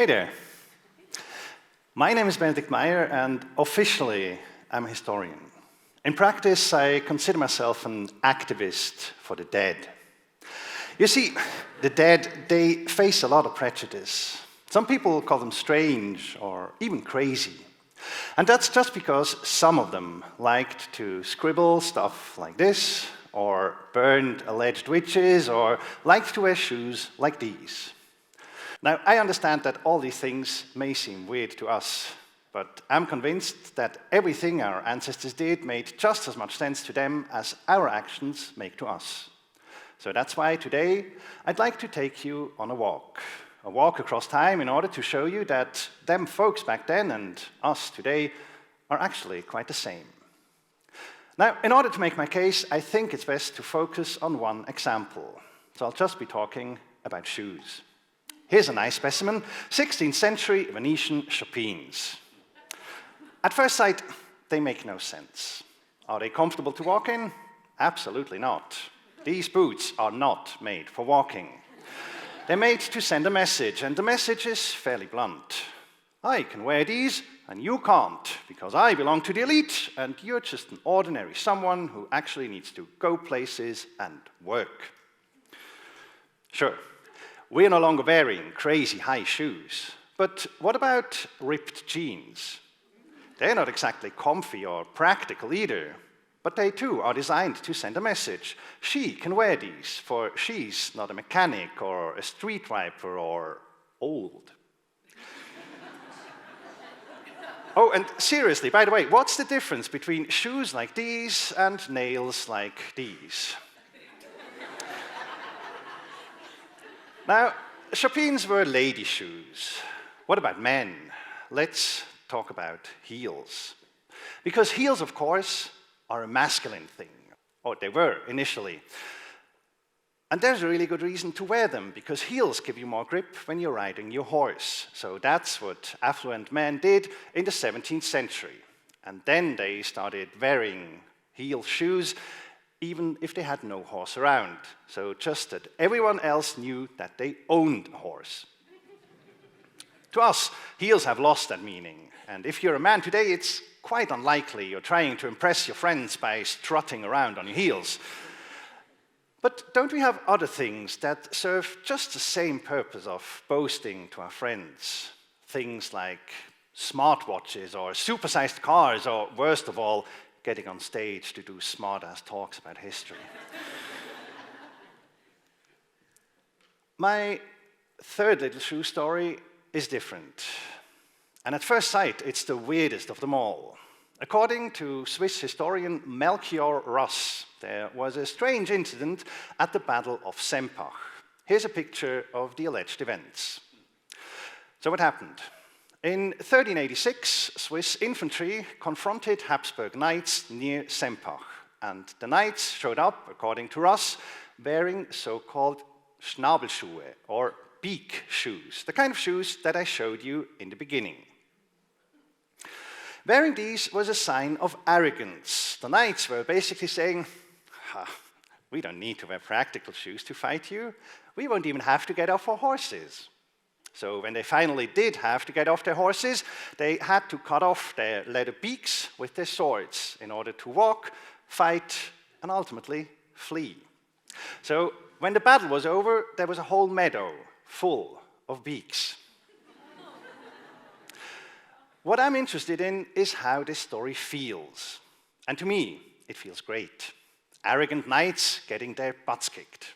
Hey there. My name is Benedikt Meyer, and officially, I'm a historian. In practice, I consider myself an activist for the dead. You see, the dead, they face a lot of prejudice. Some people call them strange or even crazy. And that's just because some of them liked to scribble stuff like this, or burned alleged witches, or liked to wear shoes like these. Now, I understand that all these things may seem weird to us, but I'm convinced that everything our ancestors did made just as much sense to them as our actions make to us. So that's why today I'd like to take you on a walk across time in order to show you that them folks back then and us today are actually quite the same. Now, in order to make my case, I think it's best to focus on one example. So I'll just be talking about shoes. Here's a nice specimen, 16th century Venetian chopines. At first sight, they make no sense. Are they comfortable to walk in? Absolutely not. These boots are not made for walking. They're made to send a message, and the message is fairly blunt. I can wear these, and you can't, because I belong to the elite, and you're just an ordinary someone who actually needs to go places and work. Sure. We're no longer wearing crazy high shoes. But what about ripped jeans? They're not exactly comfy or practical either, but they too are designed to send a message. She can wear these, for she's not a mechanic or a street wiper or old. Oh, and seriously, by the way, what's the difference between shoes like these and nails like these? Now, chopines were lady shoes. What about men? Let's talk about heels. Because heels, of course, are a masculine thing. Or they were initially. And there's a really good reason to wear them, because heels give you more grip when you're riding your horse. So that's what affluent men did in the 17th century. And then they started wearing heel shoes even if they had no horse around, so just that everyone else knew that they owned a horse. To us, heels have lost that meaning, and if you're a man today, it's quite unlikely you're trying to impress your friends by strutting around on your heels. But don't we have other things that serve just the same purpose of boasting to our friends? Things like smartwatches or supersized cars, or worst of all, getting on stage to do smart-ass talks about history. My third little shoe story is different. And at first sight, it's the weirdest of them all. According to Swiss historian Melchior Ross, there was a strange incident at the Battle of Sempach. Here's a picture of the alleged events. So what happened? In 1386, Swiss infantry confronted Habsburg knights near Sempach, and the knights showed up, according to Ross, wearing so-called Schnabelschuhe, or beak shoes, the kind of shoes that I showed you in the beginning. Wearing these was a sign of arrogance. The knights were basically saying, we don't need to wear practical shoes to fight you. We won't even have to get off our horses. So when they finally did have to get off their horses, they had to cut off their leather beaks with their swords in order to walk, fight, and ultimately flee. So when the battle was over, there was a whole meadow full of beaks. What I'm interested in is how this story feels. And to me, it feels great. Arrogant knights getting their butts kicked.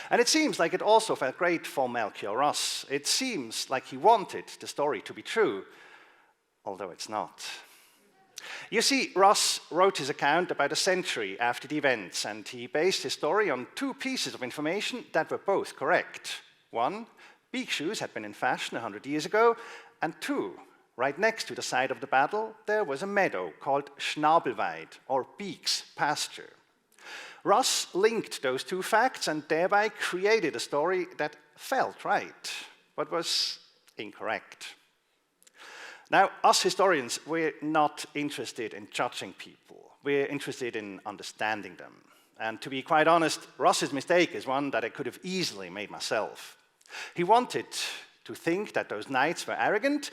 And it seems like it also felt great for Melchior Ross. It seems like he wanted the story to be true, although it's not. You see, Ross wrote his account about a century after the events, and he based his story on two pieces of information that were both correct. One, beak shoes had been in fashion 100 years ago, and two, right next to the site of the battle, there was a meadow called Schnabelweid, or beaks pasture. Ross linked those two facts and thereby created a story that felt right, but was incorrect. Now, us historians, we're not interested in judging people. We're interested in understanding them. And to be quite honest, Ross's mistake is one that I could have easily made myself. He wanted to think that those knights were arrogant,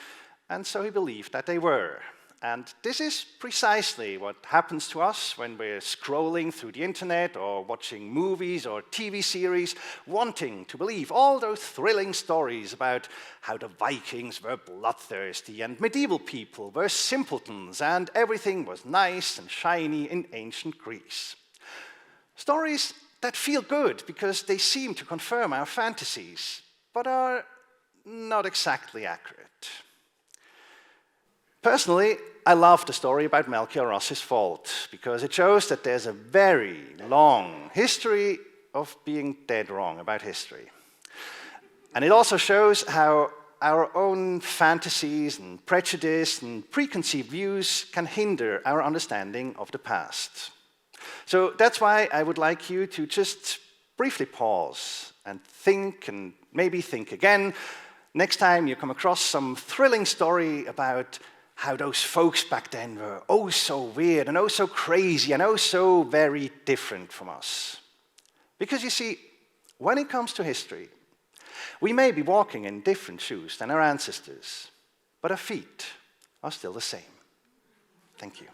and so he believed that they were. And this is precisely what happens to us when we're scrolling through the internet or watching movies or TV series, wanting to believe all those thrilling stories about how the Vikings were bloodthirsty and medieval people were simpletons and everything was nice and shiny in ancient Greece. Stories that feel good because they seem to confirm our fantasies, but are not exactly accurate. Personally, I love the story about Melchior Ross's fault because it shows that there's a very long history of being dead wrong about history. And it also shows how our own fantasies and prejudice and preconceived views can hinder our understanding of the past. So that's why I would like you to just briefly pause and maybe think again next time you come across some thrilling story about how those folks back then were oh so weird and oh so crazy and oh so very different from us. Because you see, when it comes to history, we may be walking in different shoes than our ancestors, but our feet are still the same. Thank you.